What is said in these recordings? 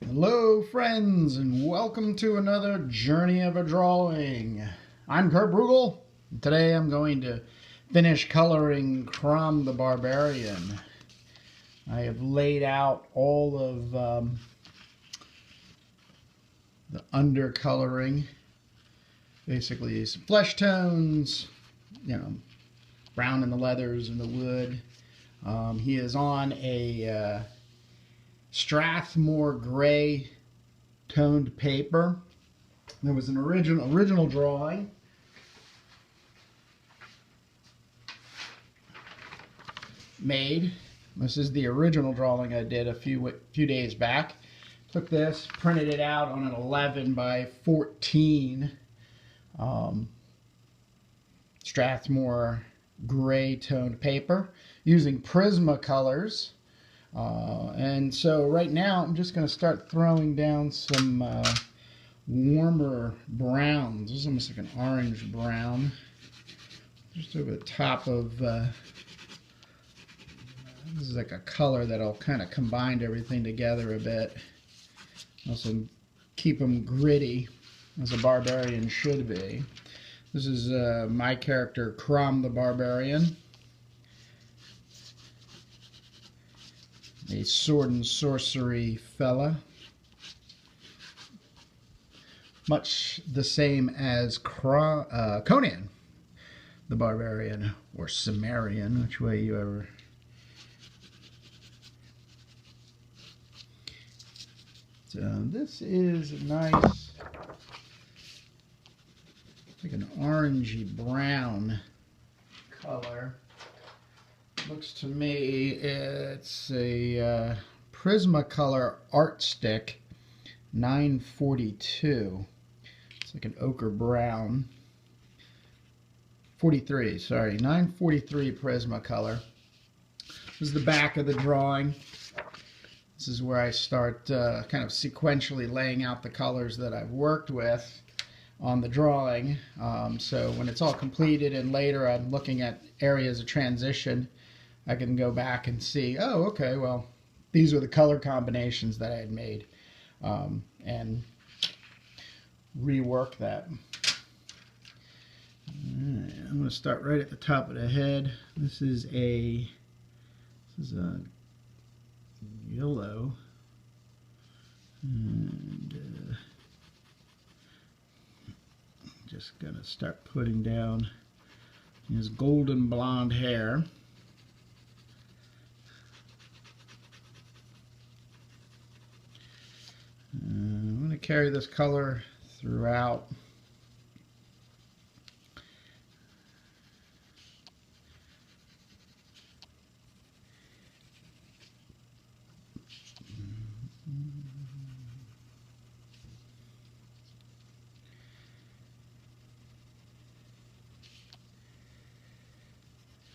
Hello friends and welcome to another journey of a drawing. I'm Brugel. Today I'm going to finish coloring Crom the Barbarian. I have laid out all of the undercoloring, basically some flesh tones, brown in the leathers and the wood. He is on a Strathmore gray toned paper. There was an original drawing made. This is the original drawing I did a few days back. Took this, printed it out on an 11 by 14 Strathmore gray toned paper using Prismacolors. And so right now I'm just going to start throwing down some warmer browns. This is almost like an orange brown. Just over the top of, this is like a color that'll kind of combine everything together a bit. Also keep them gritty, as a barbarian should be. This is my character, Crom the Barbarian. A sword and sorcery fella. Much the same as Conan the Barbarian, or Cimmerian, which way you ever. So this is a nice, like an orangey brown color. Looks to me it's a Prismacolor Art Stick 942. It's like an ochre brown. 43, sorry, 943 Prismacolor. This is the back of the drawing. This is where I start kind of sequentially laying out the colors that I've worked with on the drawing. So when it's all completed and later I'm looking at areas of transition, I can go back and see, oh, okay, well, these are the color combinations that I had made, and rework that. Right, I'm going to start right at the top of the head. This is a yellow, and just going to start putting down his golden blonde hair. I'm going to carry this color throughout.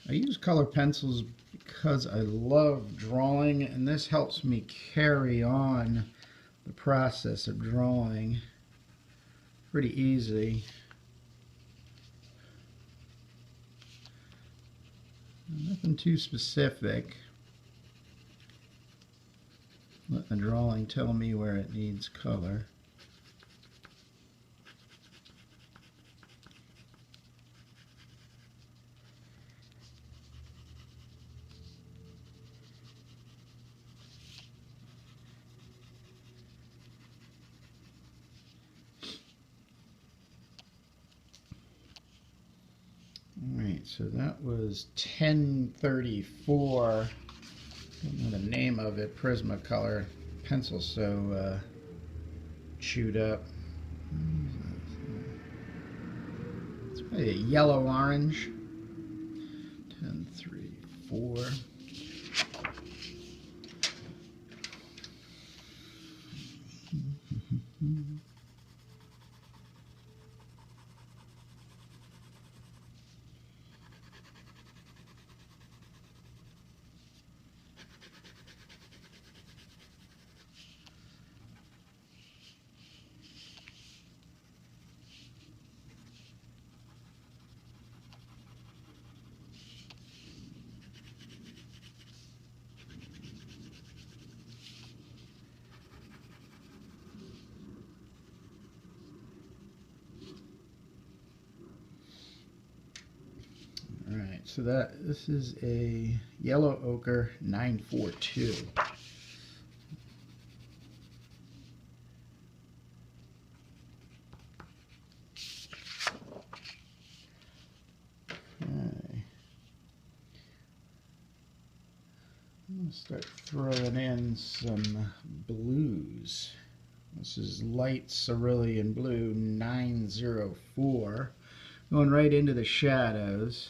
I use color pencils because I love drawing, and this helps me carry on the process of drawing pretty easy. Nothing too specific. Let the drawing tell me where it needs color. Alright, so that was 1034. I don't know the name of it, Prismacolor. Pencil so chewed up. It's probably a yellow orange. 1034. So this is a yellow ochre 942. Okay. I'm going to start throwing in some blues. This is light cerulean blue 904. Going right into the shadows.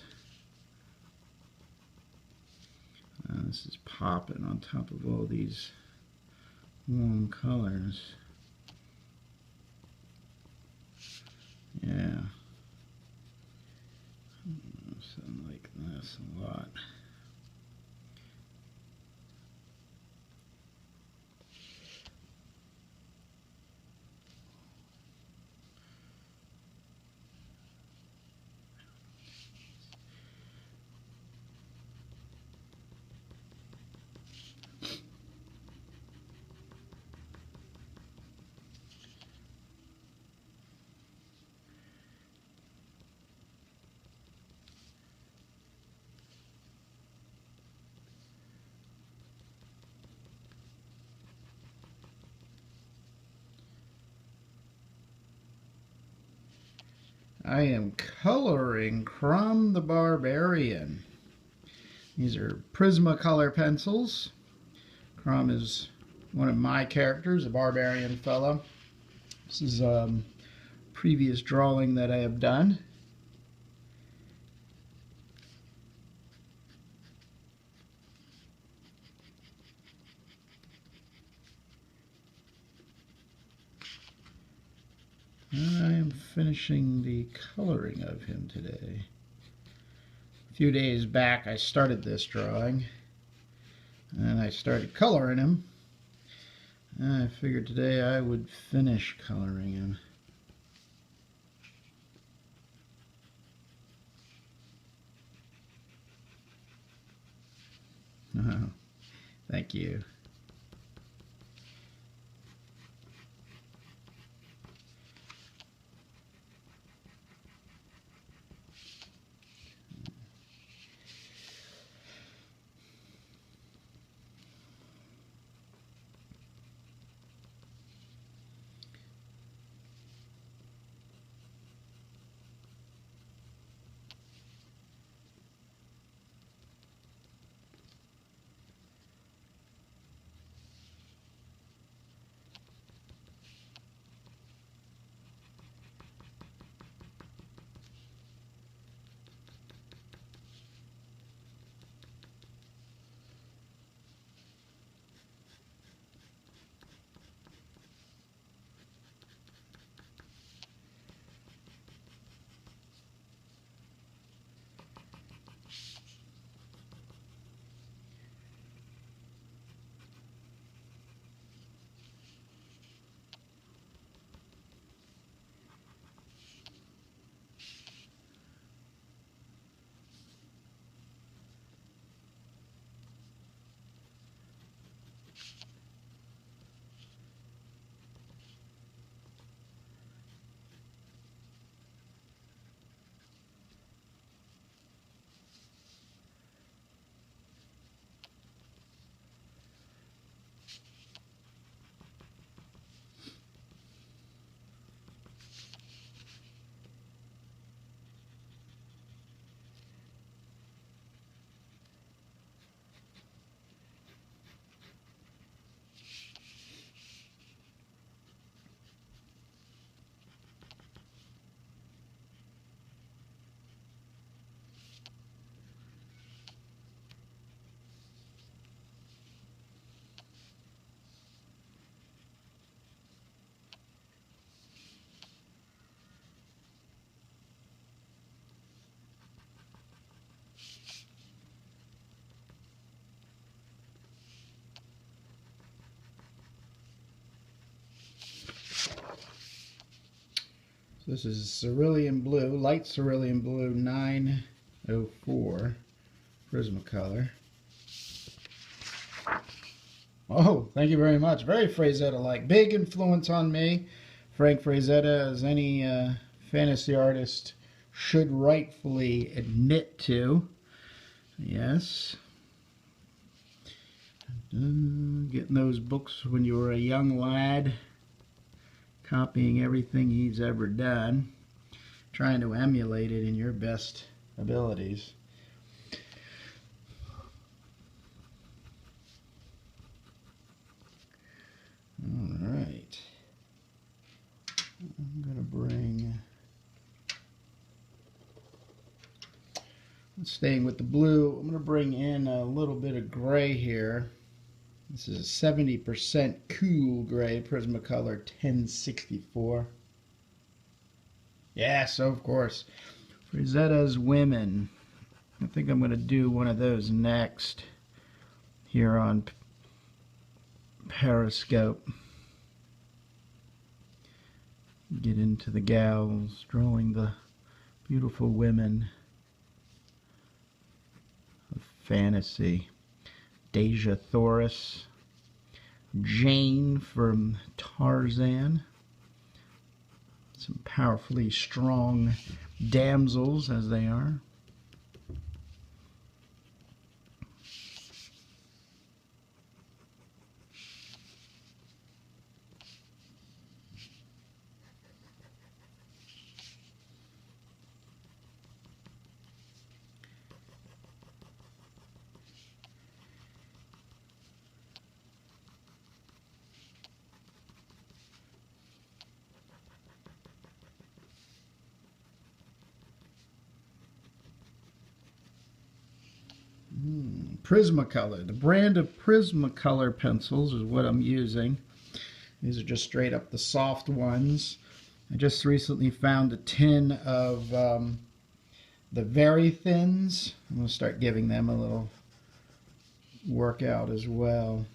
This is popping on top of all these warm colors. Yeah. Something like this a lot. I am coloring Crom the Barbarian. These are Prismacolor pencils. Crom is one of my characters, a barbarian fellow. This is a previous drawing that I have done. I am finishing the coloring of him today. A few days back I started this drawing and I started coloring him. And I figured today I would finish coloring him. Oh, thank you. This is cerulean blue, light cerulean blue 904 Prismacolor. Oh, thank you very much. Very Frazetta-like. Big influence on me. Frank Frazetta, as any fantasy artist should rightfully admit to. Yes. Getting those books when you were a young lad, copying everything he's ever done, trying to emulate it in your best abilities. All right. I'm going to bring, staying with the blue, I'm going to bring in a little bit of gray here. This is a 70% cool gray, Prismacolor 1064. Yes, of course. Rosetta's Women. I think I'm going to do one of those next here on Periscope. Get into the gals, drawing the beautiful women of fantasy. Deja Thoris, Jane from Tarzan, some powerfully strong damsels as they are. Prismacolor. The brand of Prismacolor pencils is what I'm using. These are just straight up the soft ones. I just recently found a tin of the very thins. I'm going to start giving them a little workout as well.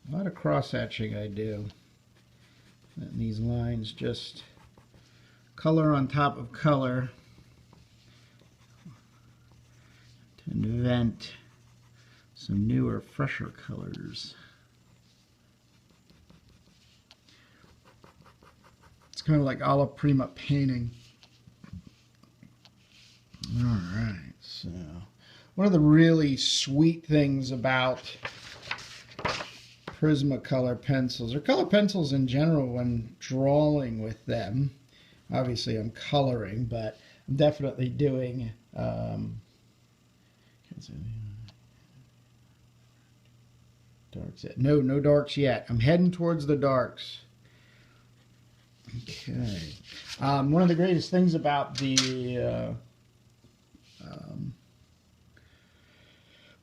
A lot of cross-hatching I do. And these lines just color on top of color to invent some newer, fresher colors. It's kind of like alla prima painting. All right, so one of the really sweet things about Prismacolor pencils, or color pencils in general, when drawing with them, obviously I'm coloring, but I'm definitely doing darks yet. No darks yet. I'm heading towards the darks. Okay. One of the greatest things about the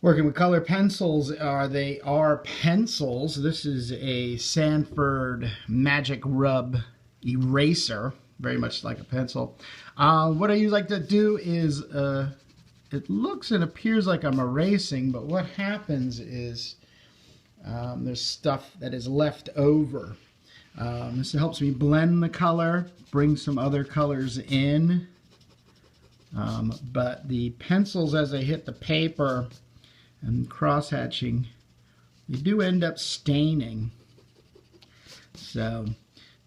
working with color pencils are they are pencils. This is a Sanford Magic Rub eraser, very much like a pencil. What I usually like to do is, it looks and appears like I'm erasing, but what happens is there's stuff that is left over. This helps me blend the color, bring some other colors in. But the pencils, as they hit the paper and cross-hatching, you do end up staining. So,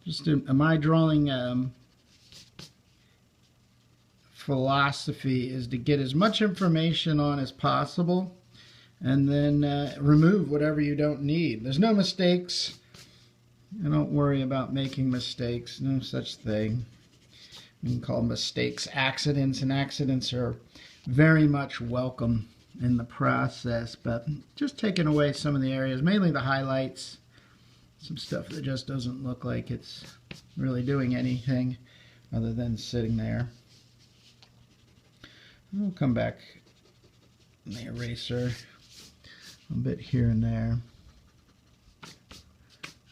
just my drawing philosophy is to get as much information on as possible, and then remove whatever you don't need. There's no mistakes. I don't worry about making mistakes. No such thing. We can call mistakes accidents, and accidents are very much welcome in the process, but just taking away some of the areas, mainly the highlights, some stuff that just doesn't look like it's really doing anything other than sitting there. We'll come back in the eraser a bit here and there.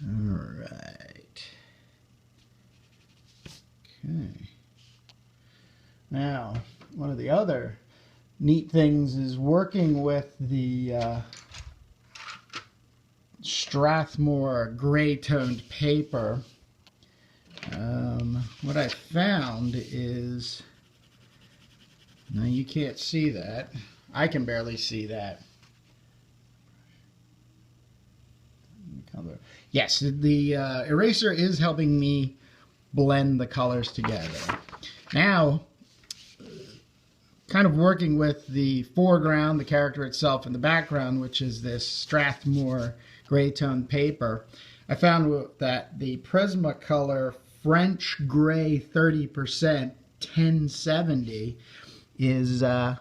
All right. Okay. Now, one of the other neat things is working with the Strathmore gray toned paper. What I found is, now you can't see that. I can barely see that. Yes, the eraser is helping me blend the colors together. Now, kind of working with the foreground, the character itself, and the background, which is this Strathmore gray tone paper, I found that the Prismacolor French Gray 30% 1070 is the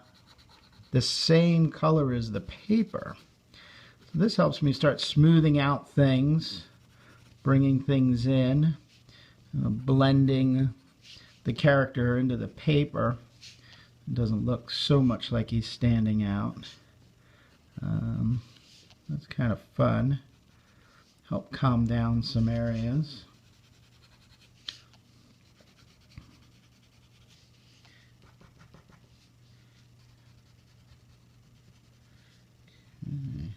same color as the paper. So this helps me start smoothing out things, bringing things in, blending the character into the paper. It doesn't look so much like he's standing out. That's kind of fun. Help calm down some areas. Okay.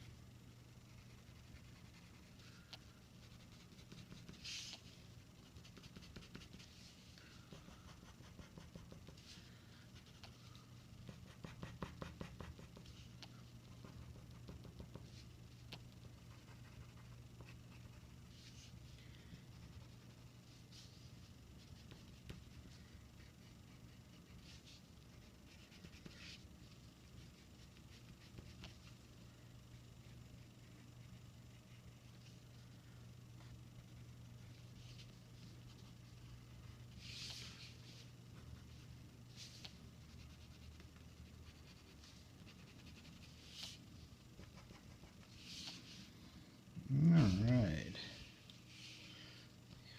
Alright.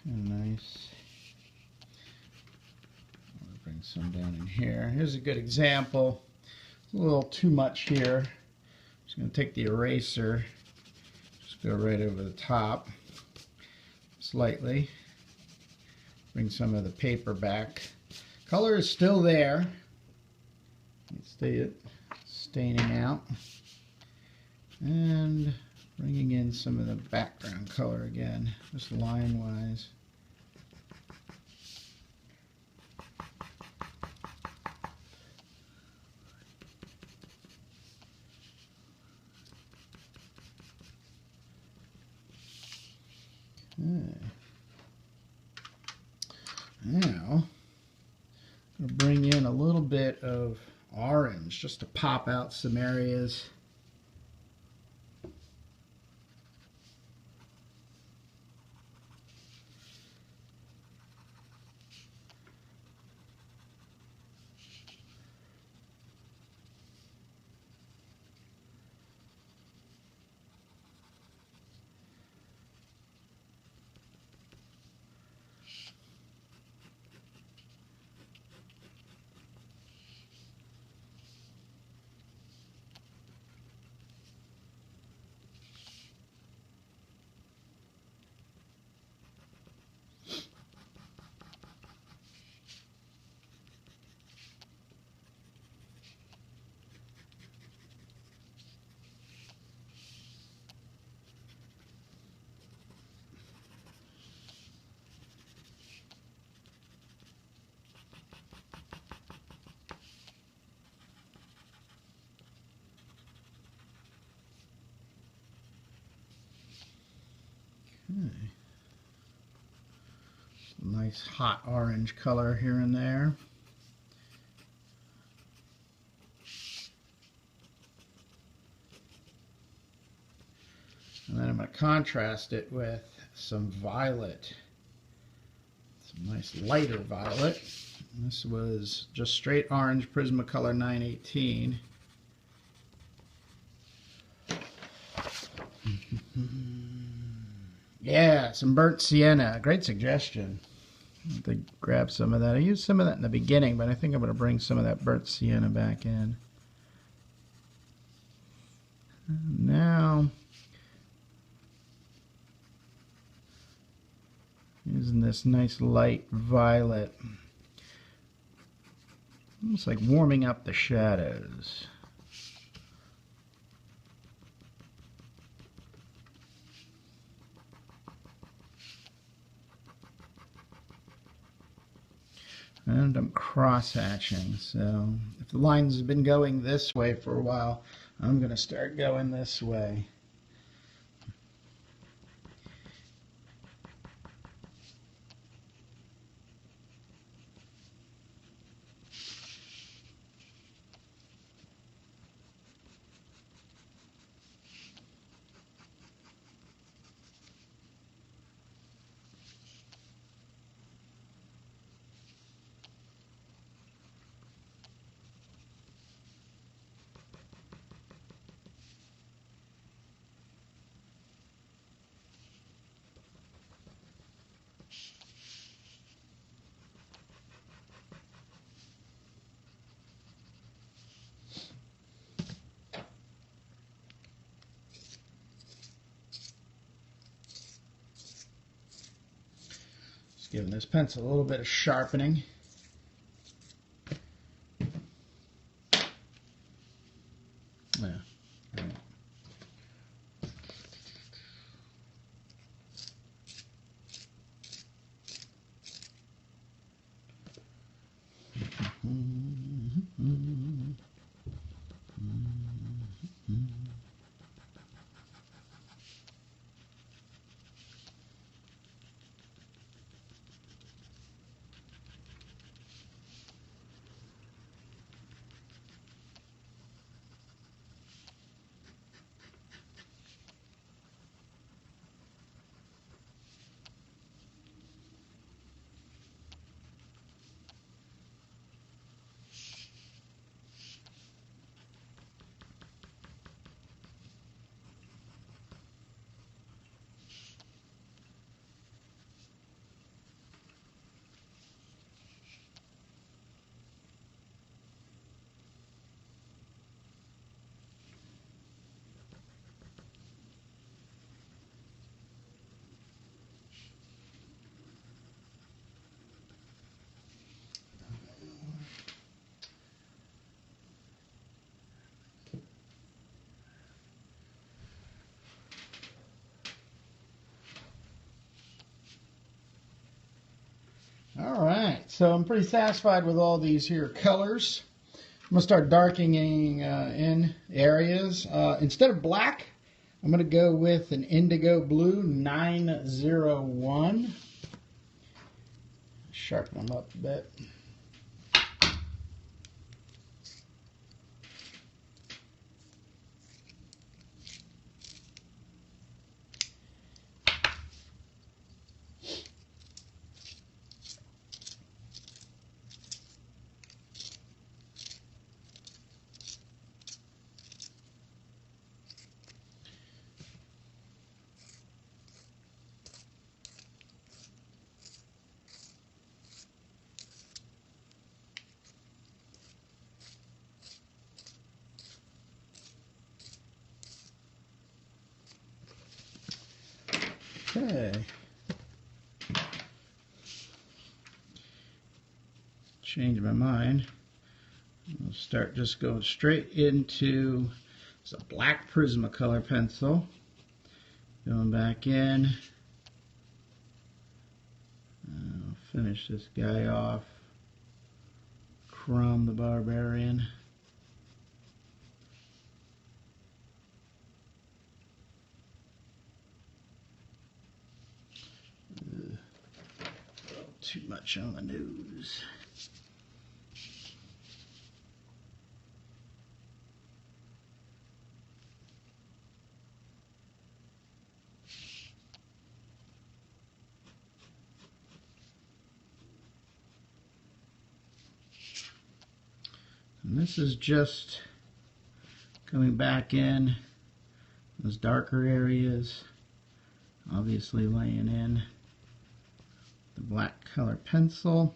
Nice. I'll bring some down in here. Here's a good example. It's a little too much here. I'm just going to take the eraser, just go right over the top slightly. Bring some of the paper back. Color is still there. You see it staining out. And bringing in some of the background color again, just line-wise. Okay. Now, I'm going to bring in a little bit of orange just to pop out some areas. Okay. Nice hot orange color here and there. And then I'm going to contrast it with some violet. Some nice lighter violet. This was just straight orange Prismacolor 918. Yeah, some burnt sienna. Great suggestion. I have to grab some of that. I used some of that in the beginning, but I think I'm going to bring some of that burnt sienna back in. And now, using this nice light violet. Almost like warming up the shadows. And I'm cross-hatching, so if the lines have been going this way for a while, I'm going to start going this way. Just giving this pencil a little bit of sharpening. Yeah. All right, so I'm pretty satisfied with all these here colors. I'm going to start darkening in areas. Instead of black, I'm going to go with an indigo blue 901. Sharpen them up a bit. Okay. Change my mind. I'll start just going straight into it's a black Prismacolor pencil. Going back in. I'll finish this guy off. Crom the Barbarian. Too much on the nose. And this is just coming back in those darker areas, obviously laying in the black color pencil.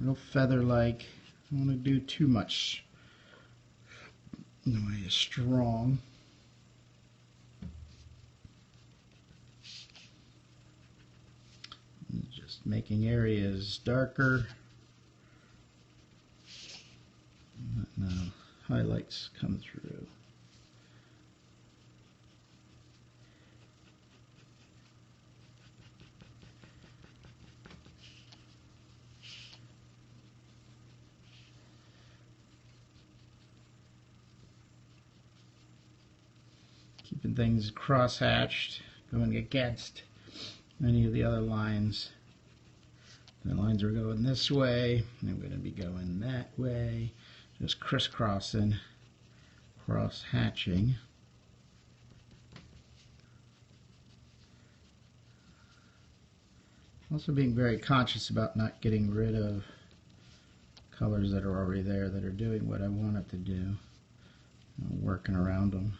Real feather-like. I don't want to do too much in the way of strong. Just making areas darker. highlights come through. Keeping things cross-hatched, going against any of the other lines. The lines are going this way, and I'm going to be going that way, just crisscrossing, cross-hatching. Also being very conscious about not getting rid of colors that are already there that are doing what I want it to do, working around them.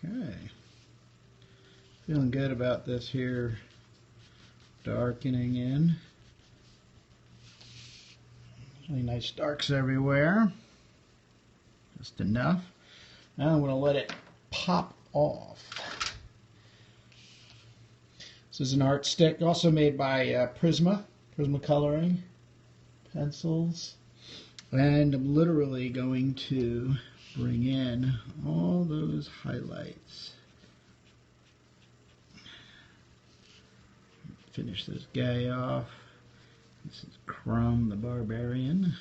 Okay, feeling good about this here darkening in. Really nice darks everywhere, just enough. Now I'm going to let it pop off. This is an art stick, also made by Prismacoloring pencils. And I'm literally going to bring in all those highlights. Finish this guy off. This is Crom the Barbarian.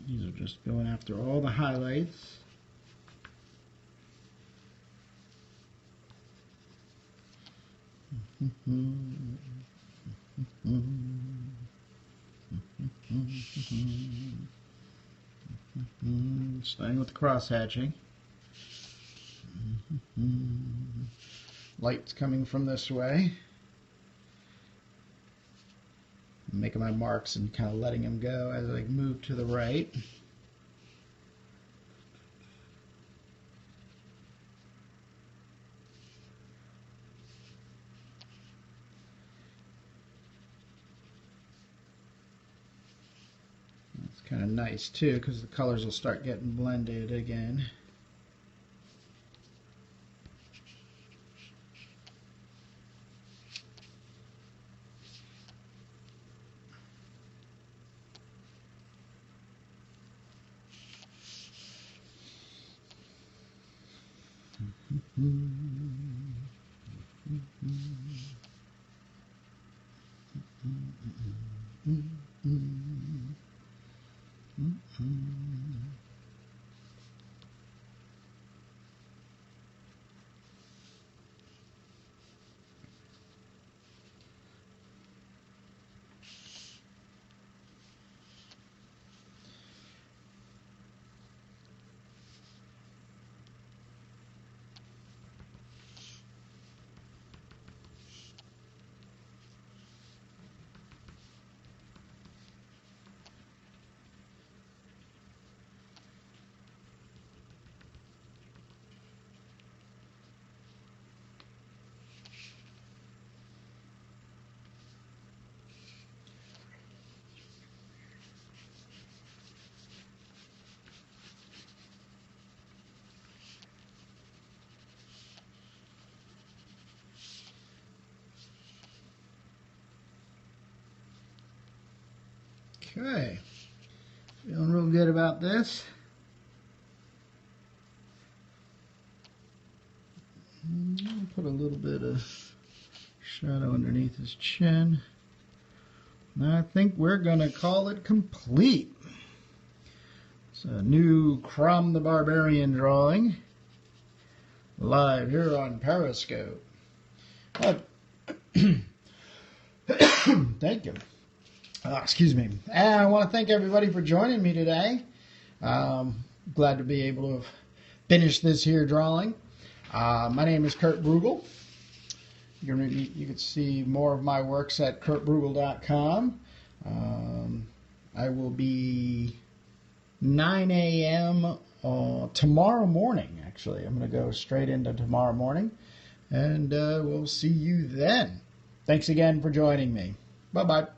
These are just going after all the highlights. Starting with the cross hatching. Light's coming from this way. I'm making my marks and kind of letting them go as I move to the right. It's kind of nice too because the colors will start getting blended again. Okay, feeling real good about this. Put a little bit of shadow underneath his chin. And I think we're going to call it complete. It's a new Crom the Barbarian drawing, live here on Periscope. Thank you. Excuse me. And I want to thank everybody for joining me today. Glad to be able to have finished this here drawing. My name is Kurt Brugel. You can see more of my works at kurtbrugel.com. I will be 9 a.m. Tomorrow morning, actually. I'm going to go straight into tomorrow morning, and we'll see you then. Thanks again for joining me. Bye-bye.